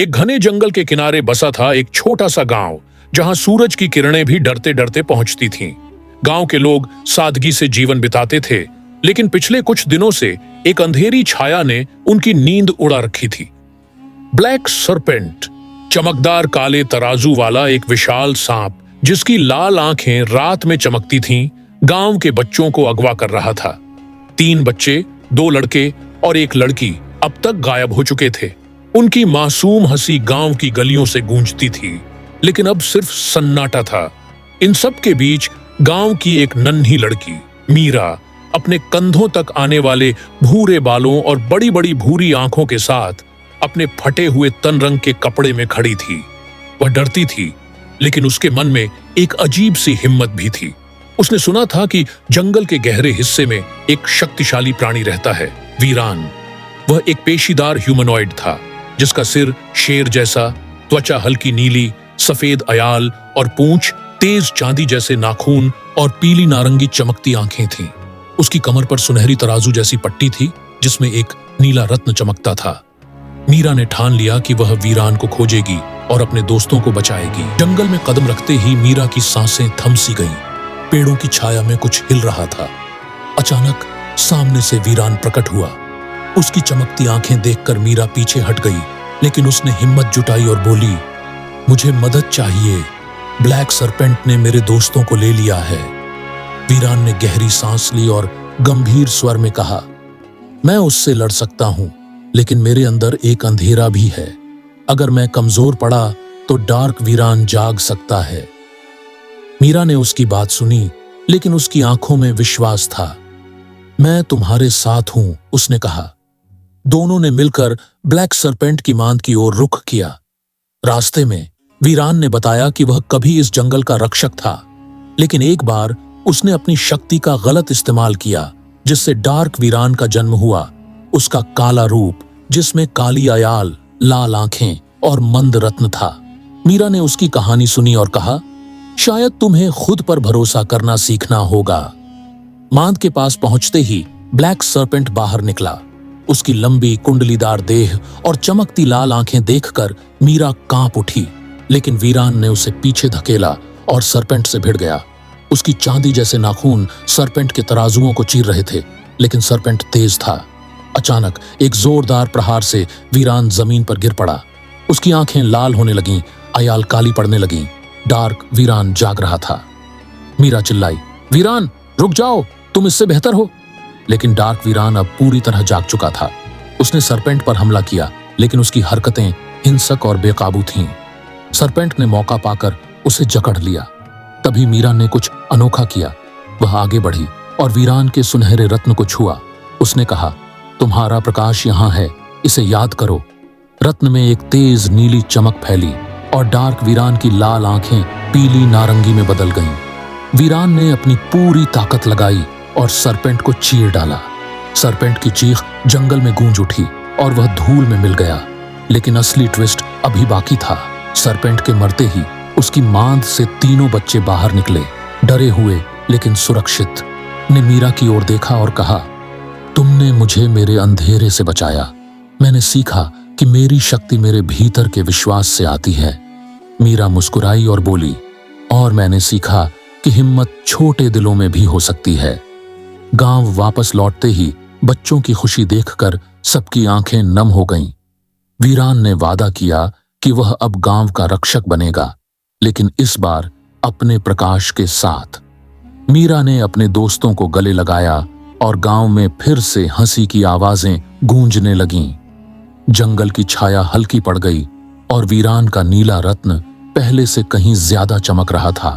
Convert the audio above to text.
एक घने जंगल के किनारे बसा था एक छोटा सा गांव, जहां सूरज की किरणें भी डरते डरते पहुंचती थीं। गांव के लोग सादगी से जीवन बिताते थे, लेकिन पिछले कुछ दिनों से एक अंधेरी छाया ने उनकी नींद उड़ा रखी थी। ब्लैक सरपेंट, चमकदार काले तराजू वाला एक विशाल सांप जिसकी लाल आंखें रात में चमकती थीं, गांव के बच्चों को अगवा कर रहा था। 3 बच्चे, 2 लड़के और एक लड़की अब तक गायब हो चुके थे। उनकी मासूम हंसी गांव की गलियों से गूंजती थी, लेकिन अब सिर्फ सन्नाटा था। इन सब के बीच गांव की एक नन्ही लड़की मीरा अपने कंधों तक आने वाले भूरे बालों और बड़ी बड़ी भूरी आंखों के साथ अपने फटे हुए तन रंग के कपड़े में खड़ी थी। वह डरती थी, लेकिन उसके मन में एक अजीब सी हिम्मत भी थी। उसने सुना था कि जंगल के गहरे हिस्से में एक शक्तिशाली प्राणी रहता है, वीरान। वह एक पेशीदार ह्यूमनॉइड था, जिसका सिर शेर जैसा, त्वचा हल्की नीली, सफेद अयाल और पूंछ, तेज चांदी जैसे नाखून और पीली नारंगी चमकती आंखें थीं। उसकी कमर पर सुनहरी तराजू जैसी पट्टी थी, जिसमें एक नीला रत्न चमकता था। मीरा ने ठान लिया कि वह वीरान को खोजेगी और अपने दोस्तों को बचाएगी। जंगल में कदम रखते ही मीरा की सांसें थम सी गईं। पेड़ों की छाया में कुछ हिल रहा था। अचानक सामने से वीरान प्रकट हुआ। उसकी चमकती आंखें देखकर मीरा पीछे हट गई, लेकिन उसने हिम्मत जुटाई और बोली, मुझे मदद चाहिए। ब्लैक सरपेंट ने मेरे दोस्तों को ले लिया है। वीरान ने गहरी सांस ली और गंभीर स्वर में कहा, मैं उससे लड़ सकता हूं, लेकिन मेरे अंदर एक अंधेरा भी है। अगर मैं कमजोर पड़ा तो डार्क वीरान जाग सकता है। मीरा ने उसकी बात सुनी, लेकिन उसकी आंखों में विश्वास था। मैं तुम्हारे साथ हूं, उसने कहा। दोनों ने मिलकर ब्लैक सरपेंट की मांद की ओर रुख किया। रास्ते में वीरान ने बताया कि वह कभी इस जंगल का रक्षक था, लेकिन एक बार उसने अपनी शक्ति का गलत इस्तेमाल किया, जिससे डार्क वीरान का जन्म हुआ। उसका काला रूप, जिसमें काली अयाल, लाल आंखें और मंद रत्न था। मीरा ने उसकी कहानी सुनी और कहा, शायद तुम्हें खुद पर भरोसा करना सीखना होगा। मांद के पास पहुंचते ही ब्लैक सरपेंट बाहर निकला। उसकी लंबी कुंडलीदार देह और चमकती लाल आंखें देखकर मीरा कांप उठी, लेकिन वीरान ने उसे पीछे धकेला और सरपेंट से भिड़ गया। उसकी चांदी जैसे नाखून सरपेंट के तराजुओं को चीर रहे थे, लेकिन सरपेंट तेज था। अचानक एक जोरदार प्रहार से वीरान जमीन पर गिर पड़ा। उसकी आंखें लाल होने लगीं, अयाल काली पड़ने लगी। डार्क वीरान जाग रहा था। मीरा चिल्लाई, वीरान रुक जाओ, तुम इससे बेहतर हो। लेकिन डार्क वीरान अब पूरी तरह जाग चुका था। उसने सरपेंट पर हमला किया, लेकिन उसकी हरकतें हिंसक और बेकाबू थीं। सरपेंट ने मौका पाकर उसे जकड़ लिया। तभी मीरा ने कुछ अनोखा किया। वह आगे बढ़ी और वीरान के सुनहरे रत्न को छुआ। उसने कहा, तुम्हारा प्रकाश यहाँ है, इसे याद करो। रत्न में एक तेज नीली चमक फैली और डार्क वीरान की लाल आंखें पीली नारंगी में बदल गईं। वीरान ने अपनी पूरी ताकत लगाई और सरपेंट को चीर डाला। सरपेंट की चीख जंगल में गूंज उठी और वह धूल में मिल गया। लेकिन असली ट्विस्ट अभी बाकी था। सरपेंट के मरते ही उसकी मांद से 3 बच्चे बाहर निकले, डरे हुए लेकिन सुरक्षित। ने मीरा की ओर देखा और कहा, तुमने मुझे मेरे अंधेरे से बचाया। मैंने सीखा कि मेरी शक्ति मेरे भीतर के विश्वास से आती है। मीरा मुस्कुराई और बोली, और मैंने सीखा कि हिम्मत छोटे दिलों में भी हो सकती है। गांव वापस लौटते ही बच्चों की खुशी देखकर सबकी आंखें नम हो गईं। वीरान ने वादा किया कि वह अब गांव का रक्षक बनेगा, लेकिन इस बार अपने प्रकाश के साथ। मीरा ने अपने दोस्तों को गले लगाया और गांव में फिर से हंसी की आवाजें गूंजने लगीं। जंगल की छाया हल्की पड़ गई और वीरान का नीला रत्न पहले से कहीं ज्यादा चमक रहा था।